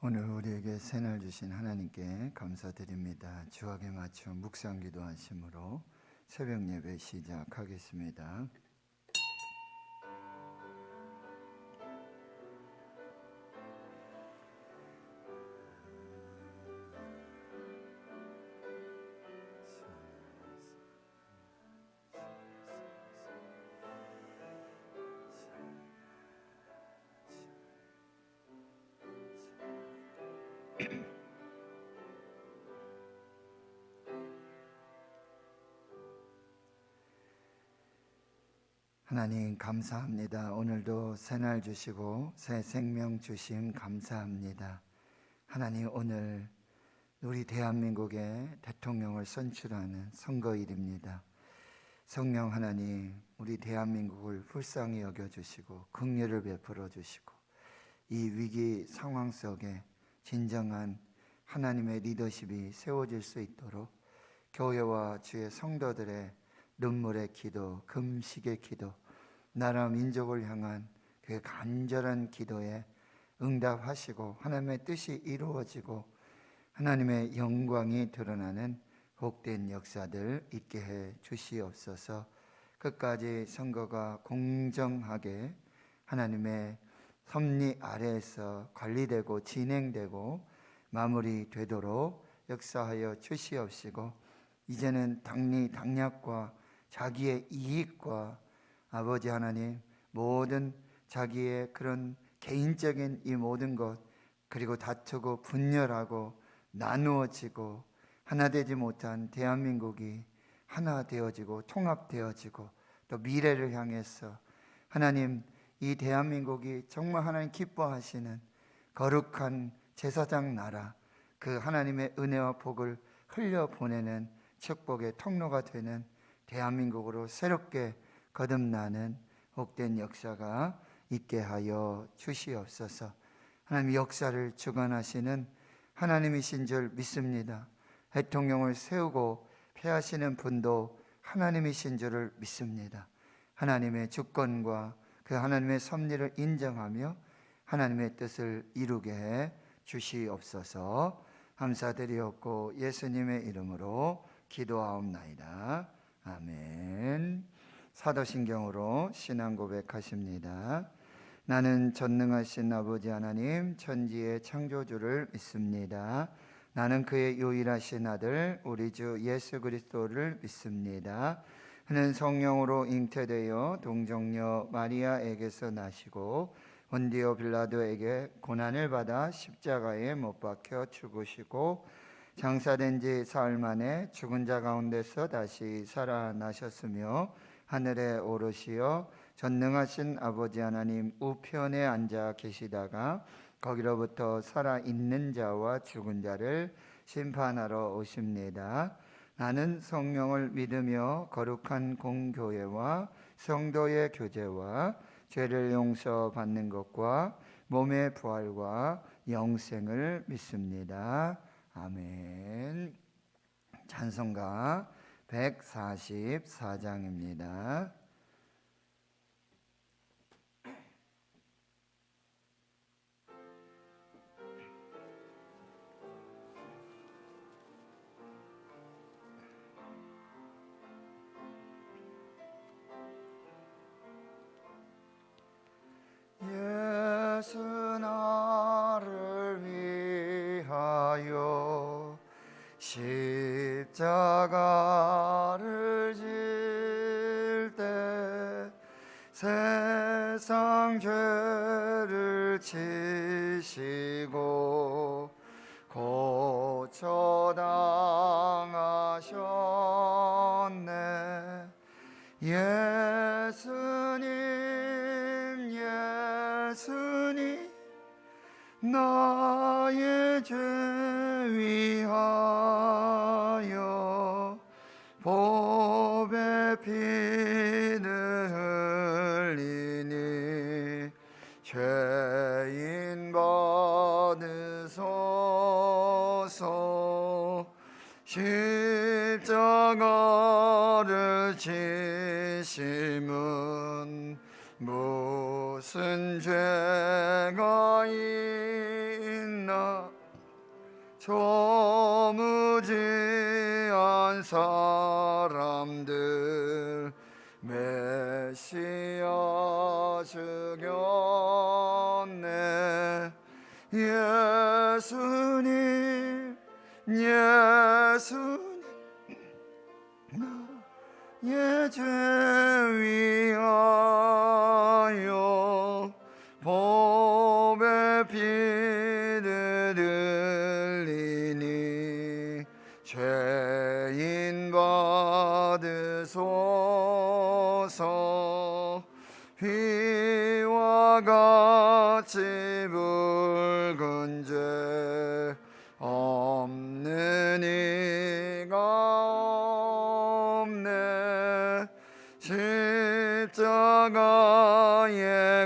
오늘 우리에게 새날 주신 하나님께 감사드립니다. 주악에 맞춰 묵상 기도하심으로 새벽 예배 시작하겠습니다. 하나님 감사합니다. 오늘도 새날 주시고 새 생명 주심 감사합니다. 하나님, 오늘 우리 대한민국의 대통령을 선출하는 선거일입니다. 성령 하나님, 우리 대한민국을 불쌍히 여겨주시고 긍휼을 베풀어 주시고 이 위기 상황 속에 진정한 하나님의 리더십이 세워질 수 있도록 교회와 주의 성도들의 눈물의 기도, 금식의 기도, 나라 민족을 향한 그 간절한 기도에 응답하시고 하나님의 뜻이 이루어지고 하나님의 영광이 드러나는 복된 역사들 있게 해 주시옵소서. 끝까지 선거가 공정하게 하나님의 섭리 아래에서 관리되고 진행되고 마무리되도록 역사하여 주시옵시고, 이제는 당리당략과 자기의 이익과 아버지 하나님, 모든 자기의 그런 개인적인 이 모든 것, 그리고 다투고 분열하고 나누어지고 하나 되지 못한 대한민국이 하나 되어지고 통합되어지고 또 미래를 향해서 하나님, 이 대한민국이 정말 하나님 기뻐하시는 거룩한 제사장 나라, 그 하나님의 은혜와 복을 흘려보내는 축복의 통로가 되는 대한민국으로 새롭게 거듭나는 복된 역사가 있게 하여 주시옵소서. 하나님, 역사를 주관하시는 하나님이신 줄 믿습니다. 대통령을 세우고 폐하시는 분도 하나님이신 줄을 믿습니다. 하나님의 주권과 그 하나님의 섭리를 인정하며 하나님의 뜻을 이루게 해 주시옵소서. 감사드리옵고 예수님의 이름으로 기도하옵나이다. 아멘. 사도신경으로 신앙 고백하십니다. 나는 전능하신 아버지 하나님, 천지의 창조주를 믿습니다. 나는 그의 유일하신 아들 우리 주 예수 그리스도를 믿습니다. 그는 성령으로 잉태되어 동정녀 마리아에게서 나시고 본디오 빌라도에게 고난을 받아 십자가에 못 박혀 죽으시고 장사된 지 사흘 만에 죽은 자 가운데서 다시 살아나셨으며 하늘에 오르시어 전능하신 아버지 하나님 우편에 앉아 계시다가 거기로부터 살아있는 자와 죽은 자를 심판하러 오십니다. 나는 성령을 믿으며 거룩한 공교회와 성도의 교제와 죄를 용서받는 것과 몸의 부활과 영생을 믿습니다. 아멘. 찬송가 144장입니다. 예수 나를 위하여 십자가를 질 때 세상 죄를 지시고 고쳐당하셨네. 예수님 나의 죄 위하여 보배 피를 흘리니 죄인 받으소서. 십자가를 지심은 무슨 죄가 있나 조무지한 사람들 메시아 죽였네. 예수님 예수님 나의 죄 위하여 법의 피를 흘리니 죄인 받으소서. 피와 같이 붉은 죄 없는 이가 없네. 십자가의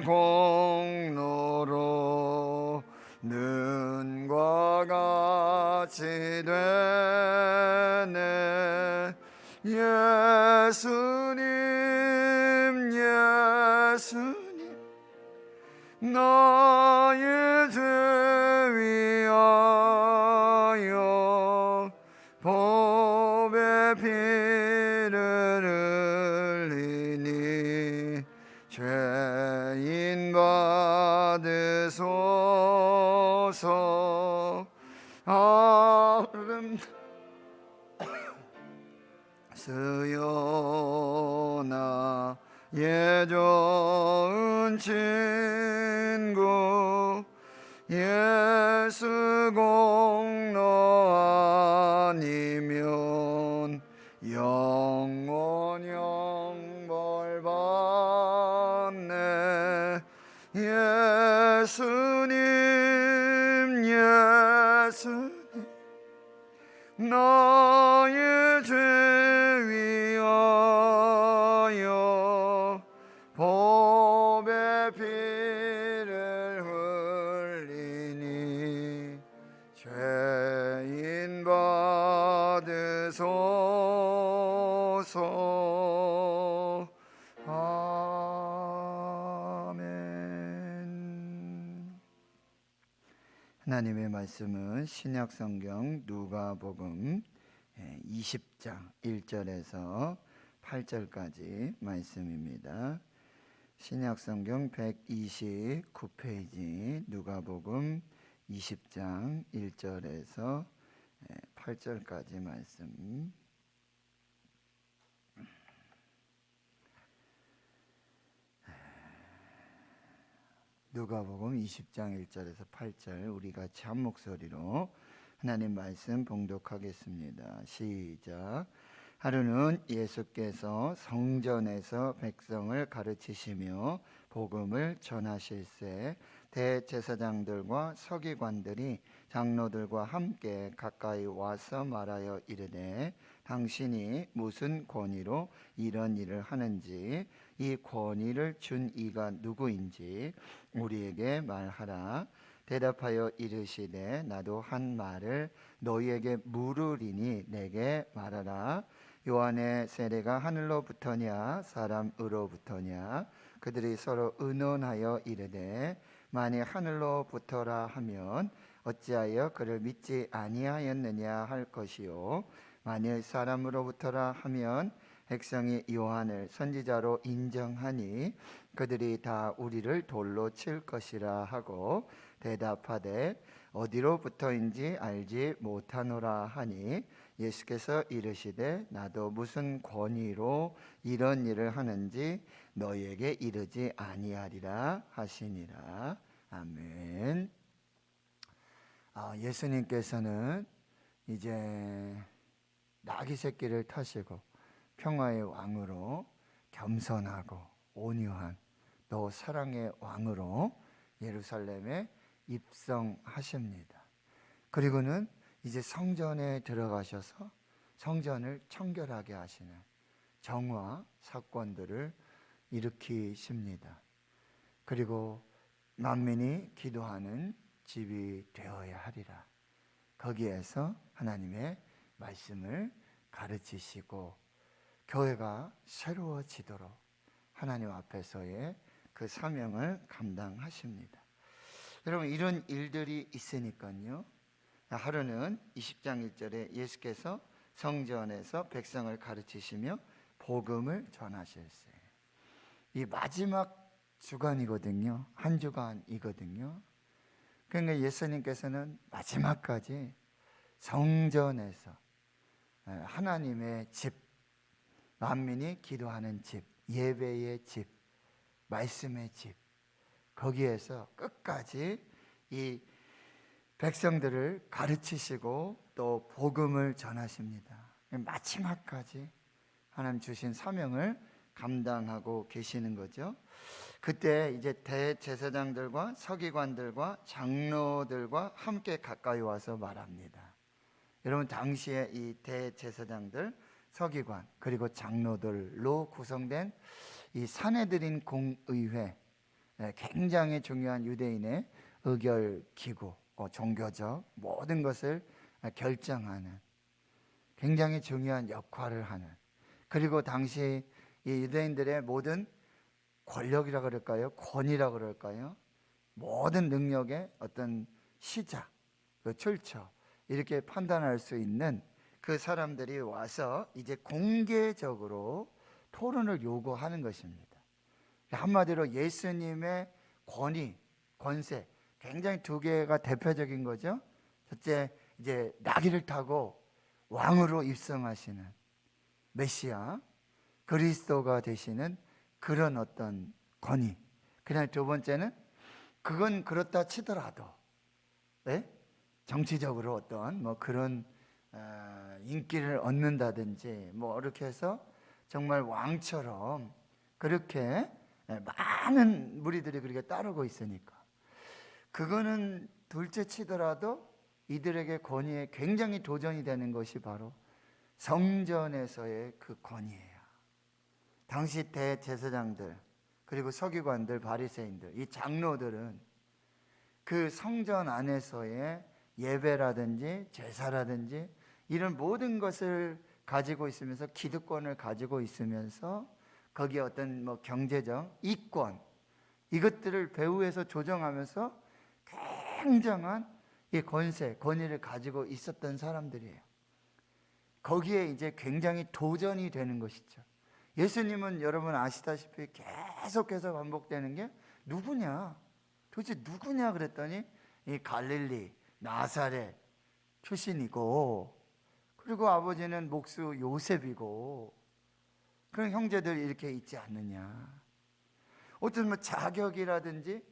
공로로 눈과 같이 되네. 예수님 예수님 나의 죄 위하여 법의 피를 흘리니 죄인 받으소서. 수요나 예 좋은 친구 예수 공로 아니면 영원 형벌 받네. 예수님 예수님 나의 죄 위하여 법의 피를 흘리니 죄인 받으소서. 아멘. 하나님의 말씀은 신약성경 누가복음 20장 1절에서 8절까지 말씀입니다. 신약성경 129페이지 누가복음 20장 1절에서 8절까지 말씀. 누가복음 20장 1절에서 8절 우리 같이 한 목소리로 하나님 말씀 봉독하겠습니다. 시작. 하루는 예수께서 성전에서 백성을 가르치시며 복음을 전하실새 대제사장들과 서기관들이 장로들과 함께 가까이 와서 말하여 이르되 당신이 무슨 권위로 이런 일을 하는지 이 권위를 준 이가 누구인지 우리에게 말하라. 대답하여 이르시되 나도 한 말을 너희에게 물으리니 내게 말하라. 요한의 세례가 하늘로부터냐 사람으로부터냐? 그들이 서로 의논하여 이르되 만일 하늘로부터라 하면 어찌하여 그를 믿지 아니하였느냐 할 것이요 만일 사람으로부터라 하면 백성이 요한을 선지자로 인정하니 그들이 다 우리를 돌로 칠 것이라 하고 대답하되 어디로부터인지 알지 못하노라 하니 예수께서 이르시되 나도 무슨 권위로 이런 일을 하는지 너희에게 이르지 아니하리라 하시니라. 아멘. 예수님께서는 이제 나귀 새끼를 타시고 평화의 왕으로 겸손하고 온유한 또 사랑의 왕으로 예루살렘에 입성하십니다. 그리고는 이제 성전에 들어가셔서 성전을 청결하게 하시는 정화 사건들을 일으키십니다. 그리고 만민이 기도하는 집이 되어야 하리라. 거기에서 하나님의 말씀을 가르치시고 교회가 새로워지도록 하나님 앞에서의 그 사명을 감당하십니다. 여러분 이런 일들이 있으니까요 하루는 20장 1절에 예수께서 성전에서 백성을 가르치시며 복음을 전하실세. 이 마지막 주간이거든요. 한 주간이거든요. 그러니까 예수님께서는 마지막까지 성전에서 하나님의 집, 만민이 기도하는 집, 예배의 집, 말씀의 집, 거기에서 끝까지 이 백성들을 가르치시고 또 복음을 전하십니다. 마지막까지 하나님 주신 사명을 감당하고 계시는 거죠. 그때 이제 대제사장들과 서기관들과 장로들과 함께 가까이 와서 말합니다. 여러분, 당시에 이 대제사장들, 서기관 그리고 장로들로 구성된 이 산헤드린 공의회, 굉장히 중요한 유대인의 의결 기구, 종교적 모든 것을 결정하는 굉장히 중요한 역할을 하는, 그리고 당시 이 유대인들의 모든 권력이라 그럴까요? 권위라 그럴까요? 모든 능력의 어떤 시작, 그 출처, 이렇게 판단할 수 있는 그 사람들이 와서 이제 공개적으로 토론을 요구하는 것입니다. 한마디로 예수님의 권위, 권세, 굉장히 두 개가 대표적인 거죠. 첫째, 이제 나귀를 타고 왕으로 입성하시는 메시아, 그리스도가 되시는 그런 어떤 권위. 그다음에 두 번째는 그건 그렇다 치더라도, 네? 정치적으로 어떤 뭐 그런 인기를 얻는다든지 뭐 이렇게 해서 정말 왕처럼 그렇게 많은 무리들이 그렇게 따르고 있으니까, 그거는 둘째 치더라도 이들에게 권위에 굉장히 도전이 되는 것이 바로 성전에서의 그 권위예요. 당시 대제사장들 그리고 서기관들, 바리새인들, 이 장로들은 그 성전 안에서의 예배라든지 제사라든지 이런 모든 것을 가지고 있으면서, 기득권을 가지고 있으면서 거기에 어떤 뭐 경제적 이권, 이것들을 배후에서 조정하면서 굉장한 이 권세, 권위를 가지고 있었던 사람들이에요. 거기에 이제 굉장히 도전이 되는 것이죠. 예수님은 여러분 아시다시피 계속해서 반복되는 게 누구냐? 도대체 누구냐 그랬더니 이 갈릴리, 나사렛 출신이고, 그리고 아버지는 목수 요셉이고, 그런 형제들 이렇게 있지 않느냐. 어떤 뭐 자격이라든지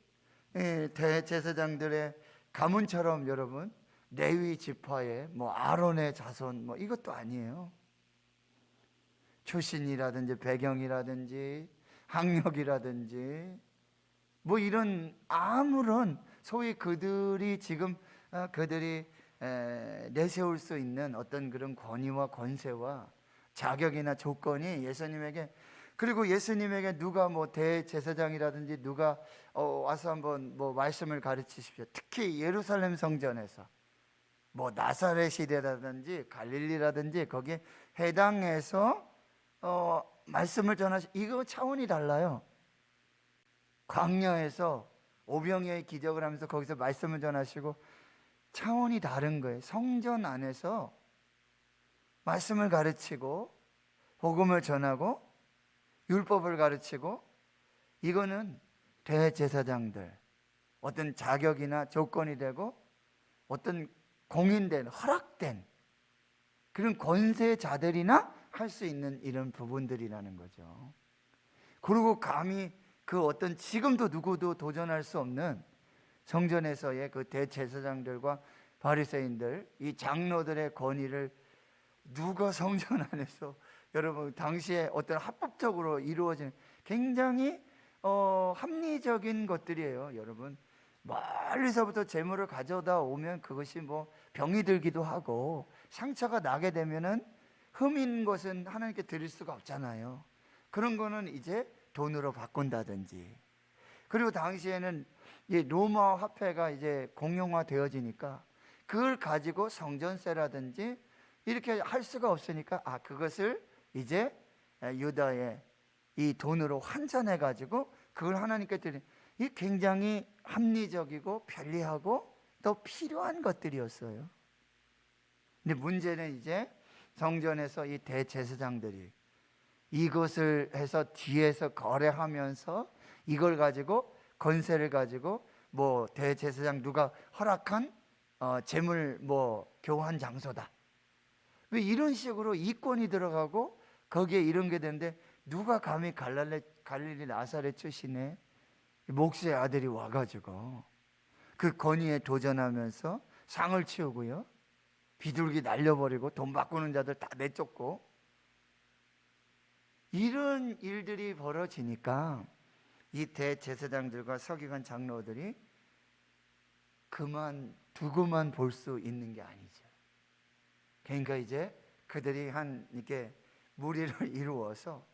대제사장들의 가문처럼 여러분 레위 지파의 뭐 아론의 자손 뭐 이것도 아니에요. 출신이라든지 배경이라든지 학력이라든지 뭐 이런 아무런 소위 그들이 지금 그들이 내세울 수 있는 어떤 그런 권위와 권세와 자격이나 조건이 예수님에게, 그리고 예수님에게 누가 뭐 대제사장이라든지 누가 와서 한번 뭐 말씀을 가르치십시오. 특히 예루살렘 성전에서 뭐 나사렛이라든지 갈릴리라든지 거기에 해당해서 말씀을 전하시, 이거 차원이 달라요. 광야에서 오병이어의 기적을 하면서 거기서 말씀을 전하시고 차원이 다른 거예요. 성전 안에서 말씀을 가르치고 복음을 전하고 율법을 가르치고, 이거는 대제사장들 어떤 자격이나 조건이 되고 어떤 공인된 허락된 그런 권세자들이나 할 수 있는 이런 부분들이라는 거죠. 그리고 감히 그 어떤 지금도 누구도 도전할 수 없는 성전에서의 그 대제사장들과 바리새인들, 이 장로들의 권위를 누가 성전 안에서, 여러분 당시에 어떤 합법적으로 이루어진 굉장히 합리적인 것들이에요. 여러분 멀리서부터 재물을 가져다 오면 그것이 뭐 병이 들기도 하고 상처가 나게 되면은 흠인 것은 하나님께 드릴 수가 없잖아요. 그런 거는 이제 돈으로 바꾼다든지, 그리고 당시에는 이 로마 화폐가 이제 공용화되어지니까 그걸 가지고 성전세라든지 이렇게 할 수가 없으니까 그것을 이제 유다의 이 돈으로 환전해 가지고 그걸 하나님께 드린, 이 굉장히 합리적이고 편리하고 또 필요한 것들이었어요. 근데 문제는 이제 성전에서 이 대제사장들이 이것을 해서 뒤에서 거래하면서 이걸 가지고 권세를 가지고 뭐 대제사장 누가 허락한 재물 뭐 교환 장소다, 왜 이런 식으로 이권이 들어가고 거기에 이런 게 되는데, 누가 감히 갈릴리 나사렛 출신의 목수의 아들이 와가지고 그 권위에 도전하면서 상을 치우고요, 비둘기 날려버리고 돈 바꾸는 자들 다 내쫓고, 이런 일들이 벌어지니까 이 대제사장들과 서기관 장로들이 그만 두고만 볼 수 있는 게 아니죠. 그러니까 이제 그들이 한 이렇게 무리를 이루어서,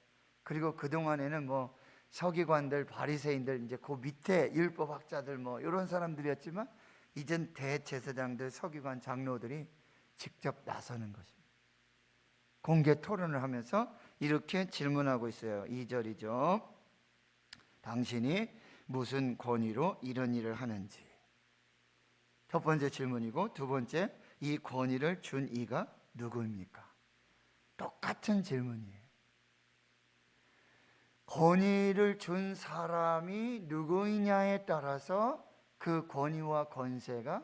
그리고 그동안에는 뭐 서기관들, 바리새인들, 이제 그 밑에 율법학자들 뭐 이런 사람들이었지만, 이젠 대제사장들, 서기관, 장로들이 직접 나서는 것입니다. 공개 토론을 하면서 이렇게 질문하고 있어요. 2절이죠. 당신이 무슨 권위로 이런 일을 하는지. 첫 번째 질문이고, 두 번째, 이 권위를 준 이가 누구입니까? 똑같은 질문이에요. 권위를 준 사람이 누구이냐에 따라서 그 권위와 권세가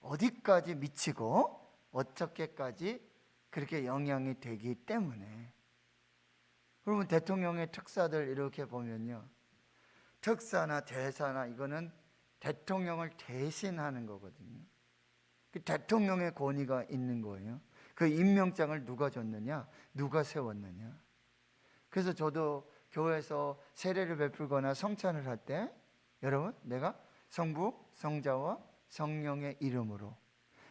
어디까지 미치고 어떻게까지 그렇게 영향이 되기 때문에. 그러면 대통령의 특사들 이렇게 보면요, 특사나 대사나 이거는 대통령을 대신하는 거거든요. 그 대통령의 권위가 있는 거예요. 그 임명장을 누가 줬느냐, 누가 세웠느냐. 그래서 저도 교회에서 세례를 베풀거나 성찬을 할 때, 여러분, 내가 성부, 성자와 성령의 이름으로,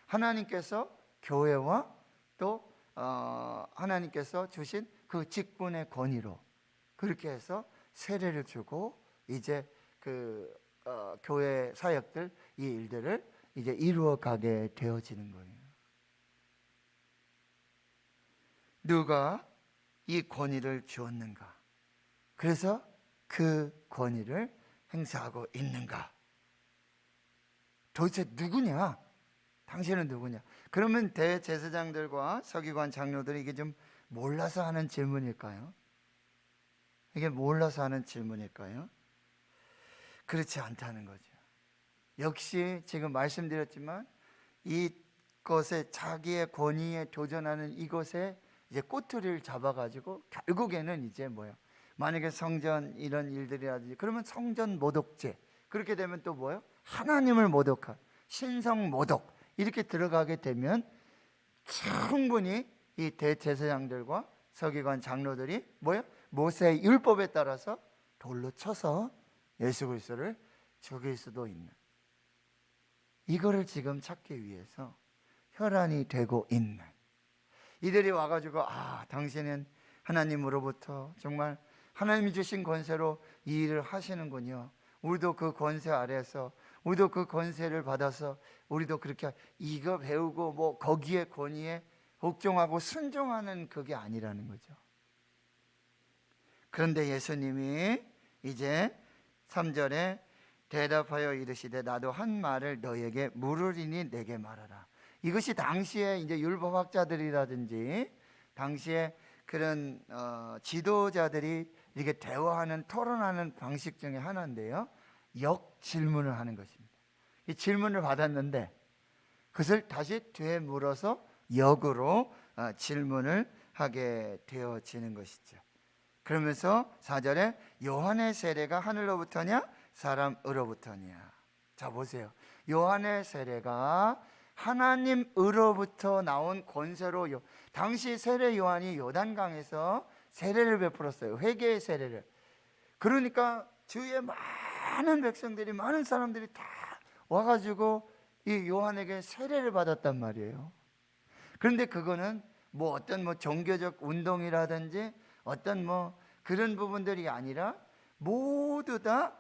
하나님께서 교회와 또 하나님께서 주신 그 직분의 권위로 그렇게 해서 세례를 주고, 이제 그 교회 사역들, 이 일들을 이제 이루어 가게 되어지는 거예요. 누가 이 권위를 주었는가? 그래서 그 권위를 행사하고 있는가? 도대체 누구냐? 당신은 누구냐? 그러면 대제사장들과 서기관 장로들이 이게 좀 몰라서 하는 질문일까요? 이게 몰라서 하는 질문일까요? 그렇지 않다는 거죠. 역시 지금 말씀드렸지만 이것에, 자기의 권위에 도전하는 이것에 이제 꼬투리를 잡아가지고 결국에는 이제 뭐예요? 만약에 성전 이런 일들이라든지, 그러면 성전 모독죄, 그렇게 되면 또 뭐예요? 하나님을 모독한 신성 모독, 이렇게 들어가게 되면 충분히 이 대제사장들과 서기관 장로들이 뭐예요? 모세의 율법에 따라서 돌로 쳐서 예수 그리스도를 죽일 수도 있는, 이거를 지금 찾기 위해서 혈안이 되고 있는 이들이 와가지고, 당신은 하나님으로부터 정말 하나님이 주신 권세로 이 일을 하시는군요. 우리도 그 권세 아래에서, 우리도 그 권세를 받아서 우리도 그렇게 이거 배우고 뭐 거기에 권위에 복종하고 순종하는 그게 아니라는 거죠. 그런데 예수님이 이제 3절에 대답하여 이르시되 나도 한 말을 너에게 물으리니 내게 말하라. 이것이 당시에 이제 율법학자들이라든지 당시에 그런 지도자들이 이렇게 대화하는, 토론하는 방식 중에 하나인데요, 역질문을 하는 것입니다. 이 질문을 받았는데 그것을 다시 되물어서 역으로 질문을 하게 되어지는 것이죠. 그러면서 4절에 요한의 세례가 하늘로부터냐 사람으로부터냐. 자 보세요, 요한의 세례가 하나님으로부터 나온 권세로, 당시 세례 요한이 요단강에서 세례를 베풀었어요. 회개의 세례를. 그러니까 주위에 많은 백성들이, 많은 사람들이 다 와가지고 이 요한에게 세례를 받았단 말이에요. 그런데 그거는 뭐 어떤 뭐 종교적 운동이라든지 어떤 뭐 그런 부분들이 아니라 모두 다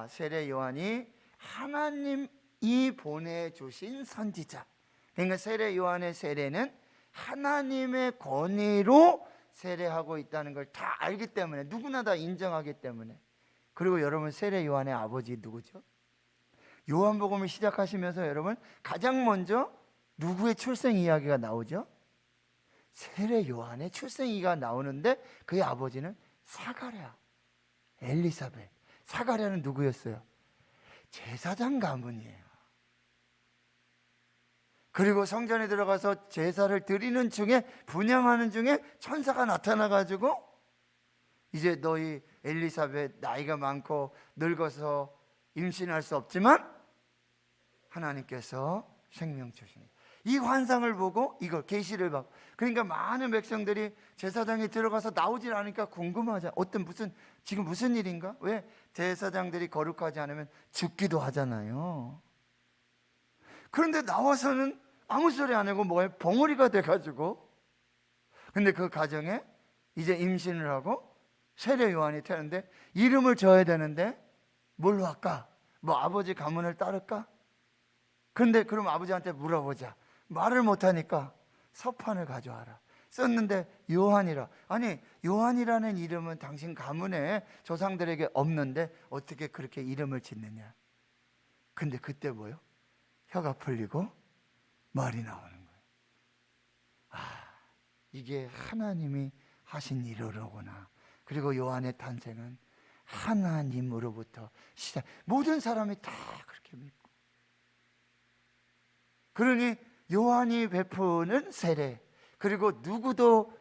세례 요한이 하나님이 보내주신 선지자. 그러니까 세례 요한의 세례는 하나님의 권위로 세례하고 있다는 걸 다 알기 때문에, 누구나 다 인정하기 때문에. 그리고 여러분, 세례 요한의 아버지 누구죠? 요한복음을 시작하시면서 여러분 가장 먼저 누구의 출생 이야기가 나오죠? 세례 요한의 출생 이야기가 나오는데 그의 아버지는 사가랴, 엘리사벳. 사가랴는 누구였어요? 제사장 가문이에요. 그리고 성전에 들어가서 제사를 드리는 중에, 분향하는 중에 천사가 나타나가지고 이제 너희 엘리사벳 나이가 많고 늙어서 임신할 수 없지만 하나님께서 생명 주십니다. 이 환상을 보고 이걸 계시를 받고, 그러니까 많은 백성들이 제사장이 들어가서 나오질 않으니까 궁금하잖아. 지금 무슨 일인가? 왜 제사장들이 거룩하지 않으면 죽기도 하잖아요. 그런데 나와서는 아무 소리 안 하고 뭐에 봉우리가 돼가지고, 근데 그 가정에 이제 임신을 하고 세례 요한이 태어났는데 이름을 줘야 되는데 뭘로 할까? 뭐 아버지 가문을 따를까? 그런데 그럼 아버지한테 물어보자. 말을 못하니까 서판을 가져와라. 썼는데 요한이라. 아니, 요한이라는 이름은 당신 가문에 조상들에게 없는데 어떻게 그렇게 이름을 짓느냐. 근데 그때 뭐요? 혀가 풀리고 말이 나오는 거예요. 이게 하나님이 하신 일이로구나. 그리고 요한의 탄생은 하나님으로부터 시작. 모든 사람이 다 그렇게 믿고. 그러니 요한이 베푸는 세례, 그리고 누구도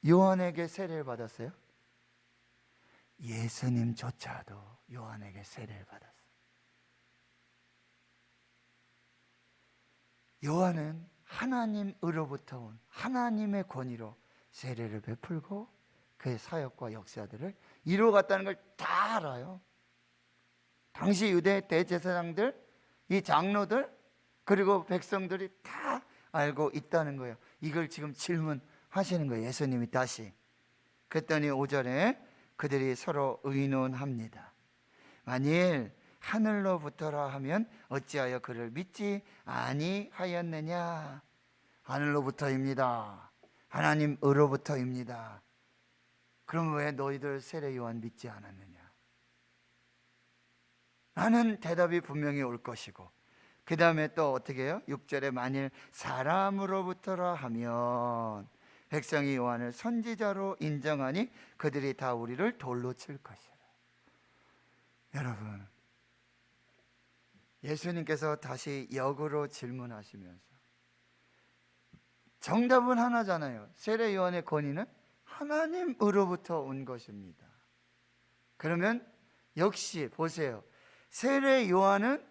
요한에게 세례를 받았어요? 예수님조차도 요한에게 세례를 받았어요. 요한은 하나님으로부터 온 하나님의 권위로 세례를 베풀고 그의 사역과 역사들을 이루어갔다는 걸 다 알아요. 당시 유대 대제사장들, 이 장로들, 그리고 백성들이 다 알고 있다는 거예요. 이걸 지금 질문하시는 거예요, 예수님이 다시. 그랬더니 5절에 그들이 서로 의논합니다. 만일 하늘로부터라 하면 어찌하여 그를 믿지 아니하였느냐. 하늘로부터입니다. 하나님으로부터입니다. 그럼 왜 너희들 세례 요한 믿지 않았느냐? 라는 대답이 분명히 올 것이고, 그 다음에 또 어떻게 해요? 6절에 만일 사람으로부터라 하면 백성이 요한을 선지자로 인정하니 그들이 다 우리를 돌로 칠 것이라. 여러분, 예수님께서 다시 역으로 질문하시면서 정답은 하나잖아요. 세례 요한의 권위는 하나님으로부터 온 것입니다. 그러면 역시 보세요. 세례 요한은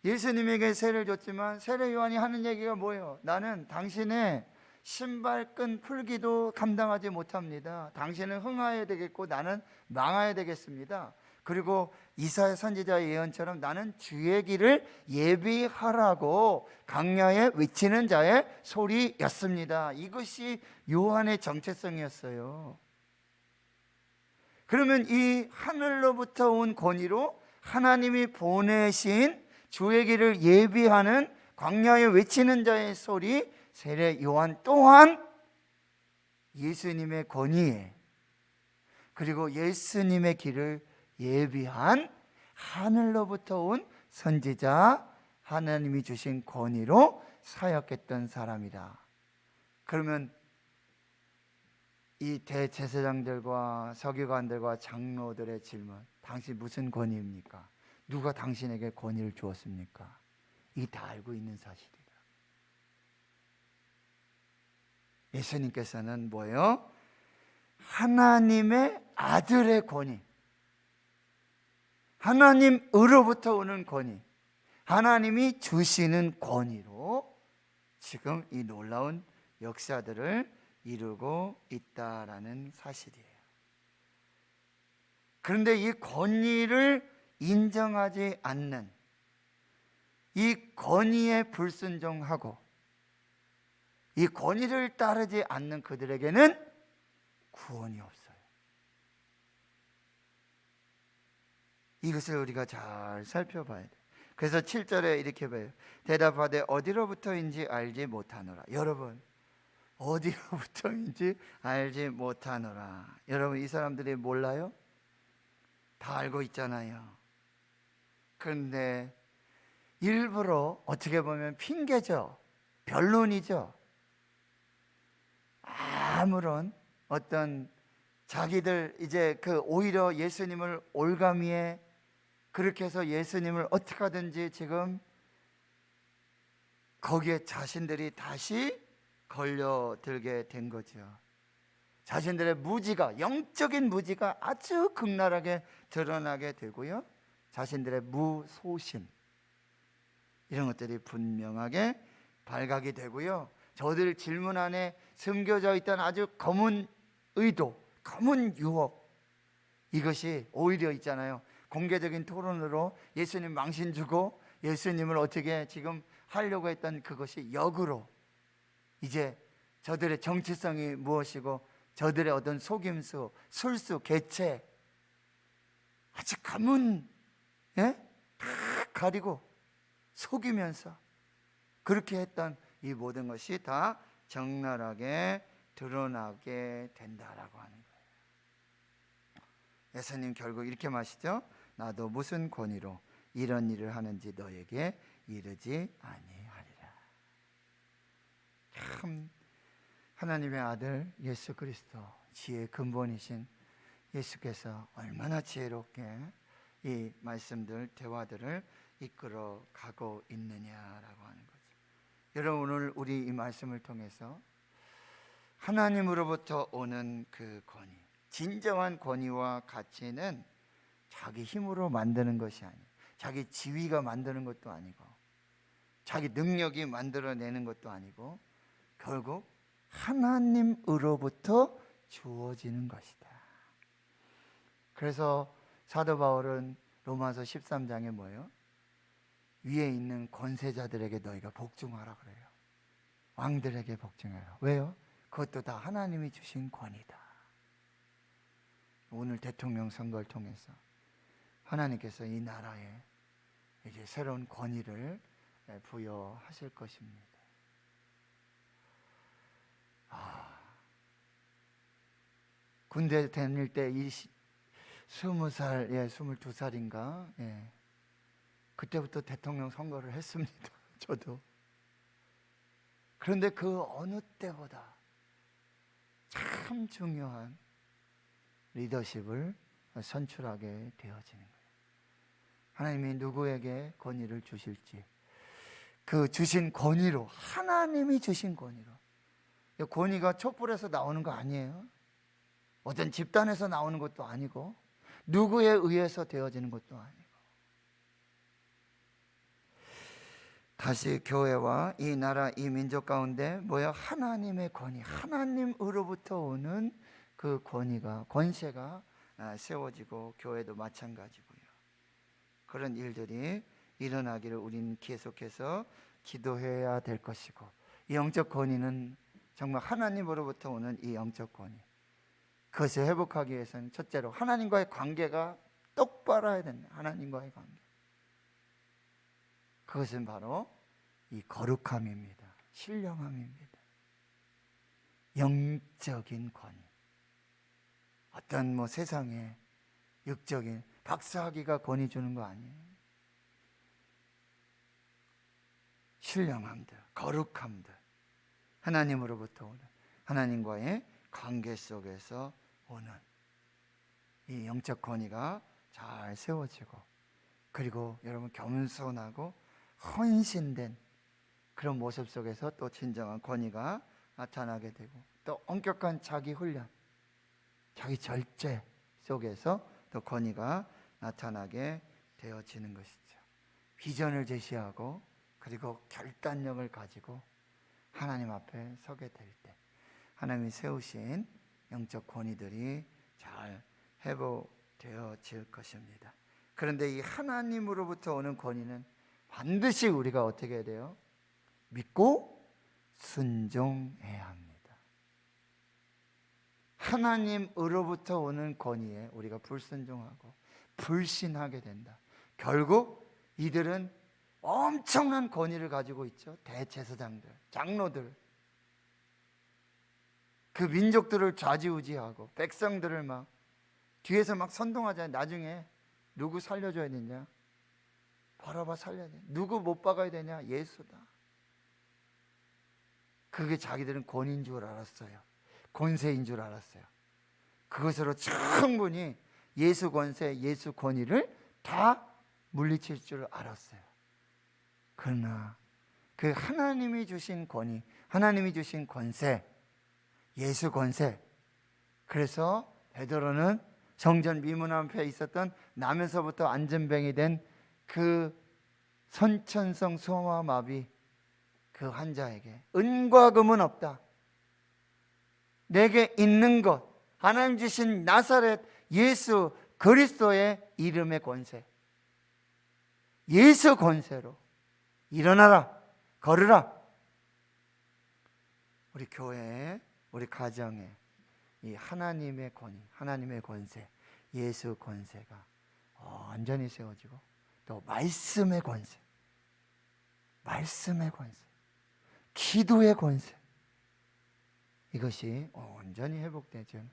예수님에게 세례를 줬지만 세례 요한이 하는 얘기가 뭐예요? 나는 당신의 신발끈 풀기도 감당하지 못합니다. 당신은 흥하여야 되겠고 나는 망하여야 되겠습니다. 그리고 이사야 선지자의 예언처럼 나는 주의 길을 예비하라고 강야에 외치는 자의 소리였습니다. 이것이 요한의 정체성이었어요. 그러면 이 하늘로부터 온 권위로 하나님이 보내신 주의 길을 예비하는 광야에 외치는 자의 소리, 세례 요한 또한 예수님의 권위에, 그리고 예수님의 길을 예비한 하늘로부터 온 선지자, 하나님이 주신 권위로 사역했던 사람이다. 그러면 이 대제사장들과 서기관들과 장로들의 질문, 당신 무슨 권위입니까? 누가 당신에게 권위를 주었습니까? 이게 다 알고 있는 사실이다. 예수님께서는 뭐예요? 하나님의 아들의 권위, 하나님으로부터 오는 권위, 하나님이 주시는 권위로 지금 이 놀라운 역사들을 이루고 있다라는 사실이에요. 그런데 이 권위를 인정하지 않는, 이 권위에 불순종하고 이 권위를 따르지 않는 그들에게는 구원이 없어요. 이것을 우리가 잘 살펴봐야 돼요. 그래서 7절에 이렇게 봐요. 대답하되 어디로부터인지 알지 못하노라. 여러분, 어디로부터인지 알지 못하노라. 여러분, 이 사람들이 몰라요? 다 알고 있잖아요. 그런데 일부러 어떻게 보면 핑계죠. 변론이죠. 아무런 어떤 자기들 이제 오히려 예수님을 올가미에 그렇게 해서 예수님을 어떻게 하든지 지금 거기에 자신들이 다시 걸려들게 된 거죠. 자신들의 무지가, 영적인 무지가 아주 극렬하게 드러나게 되고요, 자신들의 무소심, 이런 것들이 분명하게 발각이 되고요, 저들 질문 안에 숨겨져 있던 아주 검은 의도, 검은 유혹, 이것이 오히려 있잖아요, 공개적인 토론으로 예수님 망신 주고 예수님을 어떻게 지금 하려고 했던 그것이 역으로 이제 저들의 정체성이 무엇이고 저들의 어떤 속임수, 술수, 개체, 아주 검은, 다 가리고 속이면서 그렇게 했던 이 모든 것이 다 적나라하게 드러나게 된다라고 하는 거예요. 예수님 결국 이렇게 말하시죠. 나도 무슨 권위로 이런 일을 하는지 너에게 이르지 아니하리라. 참 하나님의 아들 예수 그리스도, 지혜의 근본이신 예수께서 얼마나 지혜롭게 이 말씀들, 대화들을 이끌어 가고 있느냐라고 하는 거죠. 여러분, 오늘 우리 이 말씀을 통해서 하나님으로부터 오는 그 권위, 진정한 권위와 가치는 자기 힘으로 만드는 것이 아니에요. 자기 지위가 만드는 것도 아니고 자기 능력이 만들어내는 것도 아니고 결국 하나님으로부터 주어지는 것이다. 그래서 사도 바울은 로마서 13장에 뭐예요? 위에 있는 권세자들에게 너희가 복종하라 그래요. 왕들에게 복종하라. 왜요? 그것도 다 하나님이 주신 권위다. 오늘 대통령 선거를 통해서 하나님께서 이 나라에 이제 새로운 권위를 부여하실 것입니다. 군대 다닐 때 20살, 22살인가? 그때부터 대통령 선거를 했습니다. 저도. 그런데 그 어느 때보다 참 중요한 리더십을 선출하게 되어지는 거예요. 하나님이 누구에게 권위를 주실지, 그 주신 권위로, 하나님이 주신 권위로. 권위가 촛불에서 나오는 거 아니에요. 어떤 집단에서 나오는 것도 아니고 누구에 의해서 되어지는 것도 아니고. 다시 교회와 이 나라, 이 민족 가운데 뭐야? 하나님의 권위, 하나님으로부터 오는 그 권위가, 권세가 세워지고 교회도 마찬가지고요. 그런 일들이 일어나기를 우리는 계속해서 기도해야 될 것이고, 이 영적 권위는 정말 하나님으로부터 오는 이 영적 권위, 그것을 회복하기 위해서는 첫째로 하나님과의 관계가 똑바로 해야 된다. 하나님과의 관계, 그것은 바로 이 거룩함입니다. 신령함입니다. 영적인 권위. 어떤 세상에 육적인 박사학위가 권위 주는 거 아니에요. 신령함들, 거룩함들, 하나님으로부터 오는, 하나님과의 관계 속에서 오는 이 영적 권위가 잘 세워지고, 그리고 여러분 겸손하고 헌신된 그런 모습 속에서 또 진정한 권위가 나타나게 되고, 또 엄격한 자기 훈련, 자기 절제 속에서 또 권위가 나타나게 되어지는 것이죠. 비전을 제시하고 그리고 결단력을 가지고 하나님 앞에 서게 될 때 하나님이 세우신 영적 권위들이 잘 회복되어질 것입니다. 그런데 이 하나님으로부터 오는 권위는 반드시 우리가 어떻게 해야 돼요? 믿고 순종해야 합니다. 하나님으로부터 오는 권위에 우리가 불순종하고 불신하게 된다. 결국 이들은 엄청난 권위를 가지고 있죠. 대제사장들, 장로들, 그 민족들을 좌지우지하고 백성들을 막 뒤에서 막 선동하잖아요. 나중에 누구 살려줘야 되냐? 바라바 살려야 돼. 누구 못 박아야 되냐? 예수다. 그게 자기들은 권위인 줄 알았어요. 권세인 줄 알았어요. 그것으로 충분히 예수 권세, 예수 권위를 다 물리칠 줄 알았어요. 그러나 그 하나님이 주신 권위, 하나님이 주신 권세, 예수 권세, 그래서 베드로는 성전 미문 앞에 있었던 나면서부터 안전병이 된 그 선천성 소아마비 그 환자에게 은과 금은 없다, 내게 있는 것 하나님 주신 나사렛 예수 그리스도의 이름의 권세, 예수 권세로 일어나라, 걸으라. 우리 교회에, 우리 가정에 이 하나님의 권위, 하나님의 권세, 예수 권세가 완전히 세워지고, 또 말씀의 권세, 말씀의 권세, 기도의 권세, 이것이 온전히 회복되죠.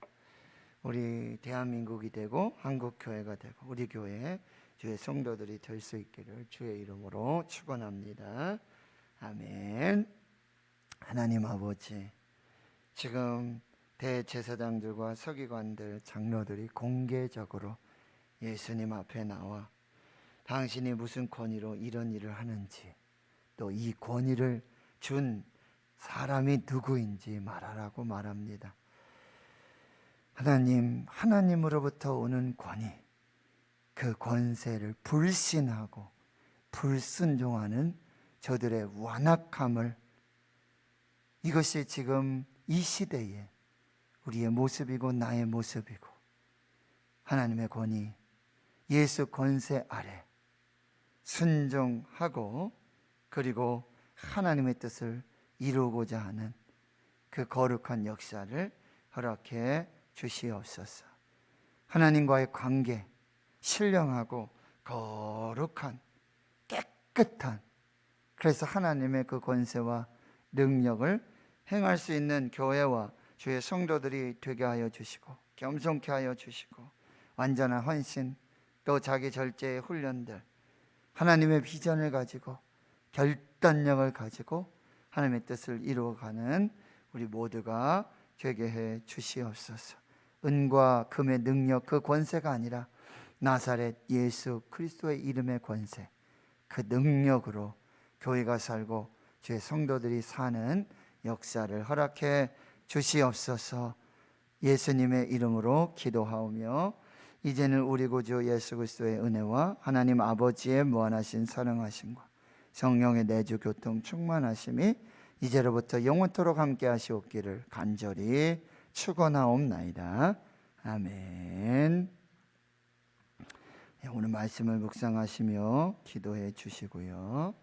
우리 대한민국이 되고 한국 교회가 되고 우리 교회 주의 성도들이 될 수 있기를 주의 이름으로 축원합니다. 아멘. 하나님 아버지, 지금 대제사장들과 서기관들, 장로들이 공개적으로 예수님 앞에 나와 당신이 무슨 권위로 이런 일을 하는지, 또 이 권위를 준 사람이 누구인지 말하라고 말합니다. 하나님, 하나님으로부터 오는 권위, 그 권세를 불신하고 불순종하는 저들의 완악함을, 이것이 지금 이 시대에 우리의 모습이고 나의 모습이고, 하나님의 권위, 예수 권세 아래 순종하고 그리고 하나님의 뜻을 이루고자 하는 그 거룩한 역사를 허락해 주시옵소서. 하나님과의 관계, 신령하고 거룩한 깨끗한, 그래서 하나님의 그 권세와 능력을 행할 수 있는 교회와 주의 성도들이 되게 하여 주시고, 겸손케 하여 주시고, 완전한 헌신, 또 자기 절제의 훈련들, 하나님의 비전을 가지고 결단력을 가지고 하나님의 뜻을 이루어가는 우리 모두가 되게 해 주시옵소서. 은과 금의 능력, 그 권세가 아니라 나사렛 예수 그리스도의 이름의 권세, 그 능력으로 교회가 살고 주의 성도들이 사는 역사를 허락해 주시옵소서. 예수님의 이름으로 기도하오며, 이제는 우리 구주 예수 그리스도의 은혜와 하나님 아버지의 무한하신 사랑하심과 성령의 내주 교통 충만하심이 이제로부터 영원토록 함께 하시옵기를 간절히 축원하옵나이다. 아멘. 오늘 말씀을 묵상하시며 기도해 주시고요.